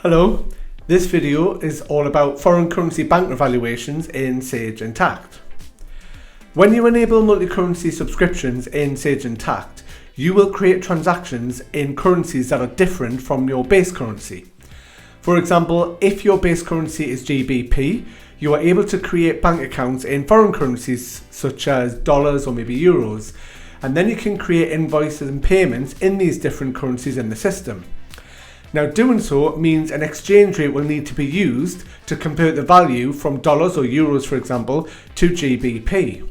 Hello, this video is all about foreign currency bank revaluations in Sage Intacct. When you enable multi-currency subscriptions in Sage Intacct, you will create transactions in currencies that are different from your base currency. For example, if your base currency is GBP, you are able to create bank accounts in foreign currencies such as dollars or maybe euros, and then you can create invoices and payments in these different currencies in the system. Now, doing so means an exchange rate will need to be used to convert the value from dollars or euros, for example, to GBP.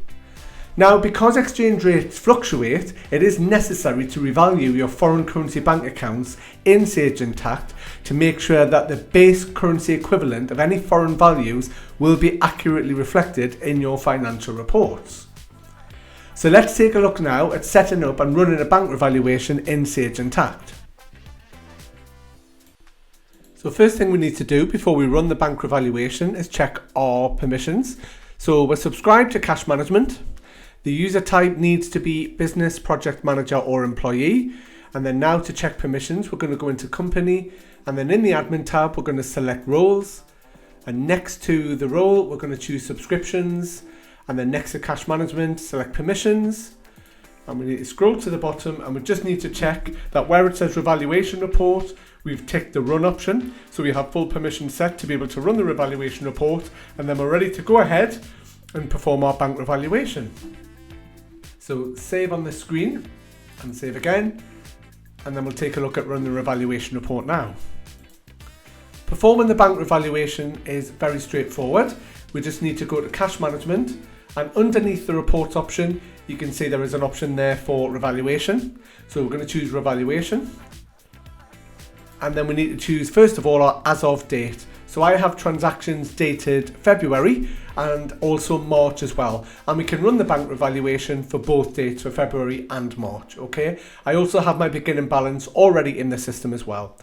Now, because exchange rates fluctuate, it is necessary to revalue your foreign currency bank accounts in Sage Intacct to make sure that the base currency equivalent of any foreign values will be accurately reflected in your financial reports. So let's take a look now at setting up and running a bank revaluation in Sage Intacct. So first thing we need to do before we run the bank revaluation is check our permissions. So we're subscribed to cash management. The user type needs to be business, project manager or employee. And then now to check permissions, we're going to go into company, and then in the admin tab, we're going to select roles. And next to the role, we're going to choose subscriptions. And then next to cash management, select permissions. And we need to scroll to the bottom, and we just need to check that where it says revaluation report, we've ticked the run option. So we have full permission set to be able to run the revaluation report, and then we're ready to go ahead and perform our bank revaluation. So save on the screen and save again, and then we'll take a look at run the revaluation report now. Performing the bank revaluation is very straightforward. We just need to go to cash management, and underneath the reports option, you can see there is an option there for revaluation. So we're going to choose revaluation. And then we need to choose, first of all, our as of date. So I have transactions dated February and also March as well. And we can run the bank revaluation for both dates, for February and March, okay? I also have my beginning balance already in the system as well.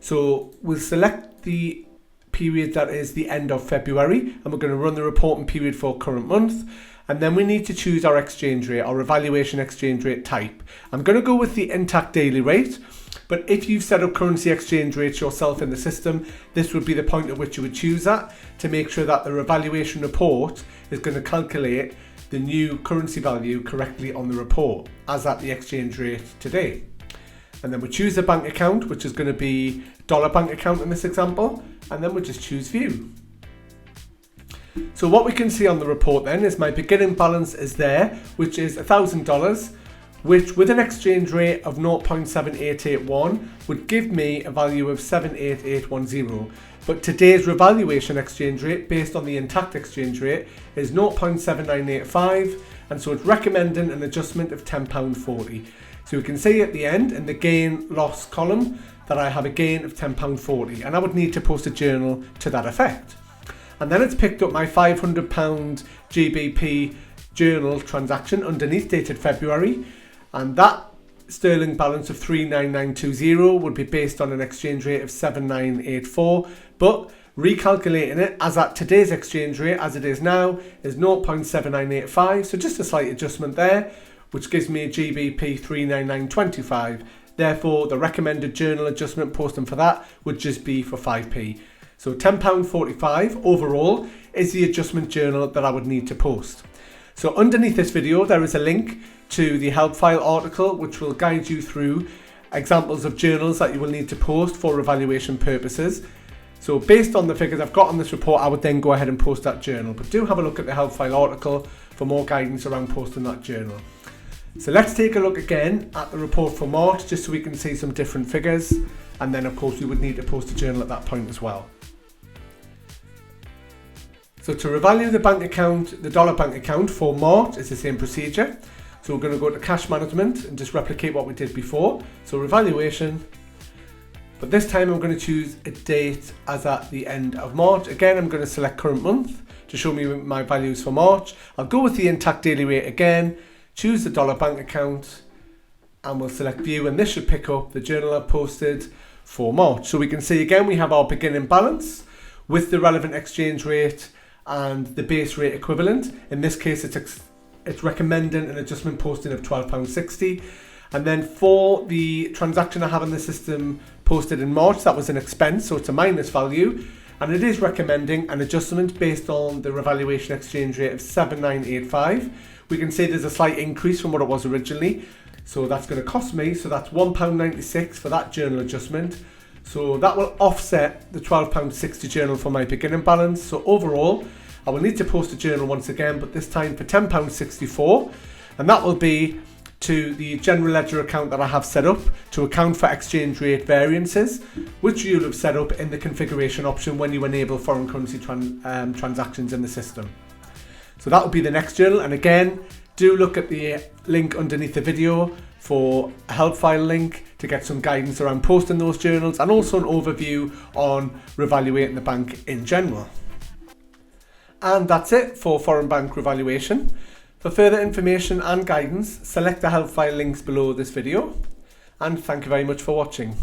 So we'll select the period that is the end of February, and we're going to run the reporting period for current month. And then we need to choose our exchange rate, our revaluation exchange rate type. I'm going to go with the Intacct daily rate. But if you've set up currency exchange rates yourself in the system, this would be the point at which you would choose that to make sure that the revaluation report is going to calculate the new currency value correctly on the report as at the exchange rate today. And then we choose the bank account, which is going to be dollar bank account in this example, and then we just choose view. So what we can see on the report then is my beginning balance is there, which is $1,000. Which with an exchange rate of 0.7881 would give me a value of 78810. But today's revaluation exchange rate based on the Intacct exchange rate is 0.7985, and so it's recommending an adjustment of £10.40. So we can see at the end in the gain loss column that I have a gain of £10.40, and I would need to post a journal to that effect. And then it's picked up my £500 GBP journal transaction underneath dated February. And that sterling balance of 39920 would be based on an exchange rate of 7984, but recalculating it as at today's exchange rate as it is now is 0.7985, so just a slight adjustment there, which gives me a GBP 39925. Therefore, the recommended journal adjustment posting for that would just be for 5p. So £10.45 overall is the adjustment journal that I would need to post. So underneath this video, there is a link to the help file article, which will guide you through examples of journals that you will need to post for revaluation purposes. So based on the figures I've got on this report, I would then go ahead and post that journal. But do have a look at the help file article for more guidance around posting that journal. So let's take a look again at the report for March, just so we can see some different figures. And then of course we would need to post a journal at that point as well. So to revalue the bank account, the dollar bank account for March is the same procedure. So we're going to go to cash management and just replicate what we did before. So revaluation, but this time I'm going to choose a date as at the end of March. Again, I'm going to select current month to show me my values for March. I'll go with the Intacct daily rate again, choose the dollar bank account, and we'll select view, and this should pick up the journal I've posted for March. So we can see again we have our beginning balance with the relevant exchange rate and the base rate equivalent. In this case, it's recommending an adjustment posting of £12.60. And then for the transaction I have in the system posted in March, that was an expense, so it's a minus value. And it is recommending an adjustment based on the revaluation exchange rate of 7985. We can see there's a slight increase from what it was originally. So that's going to cost me, so that's £1.96 for that journal adjustment. So that will offset the £12.60 journal for my beginning balance. So overall, I will need to post a journal once again, but this time for £10.64. And that will be to the general ledger account that I have set up to account for exchange rate variances, which you'll have set up in the configuration option when you enable foreign currency transactions in the system. So that will be the next journal. And again, do look at the link underneath the video for a help file link to get some guidance around posting those journals and also an overview on revaluating the bank in general. And that's it for foreign bank revaluation. For further information and guidance, select the help file links below this video. And thank you very much for watching.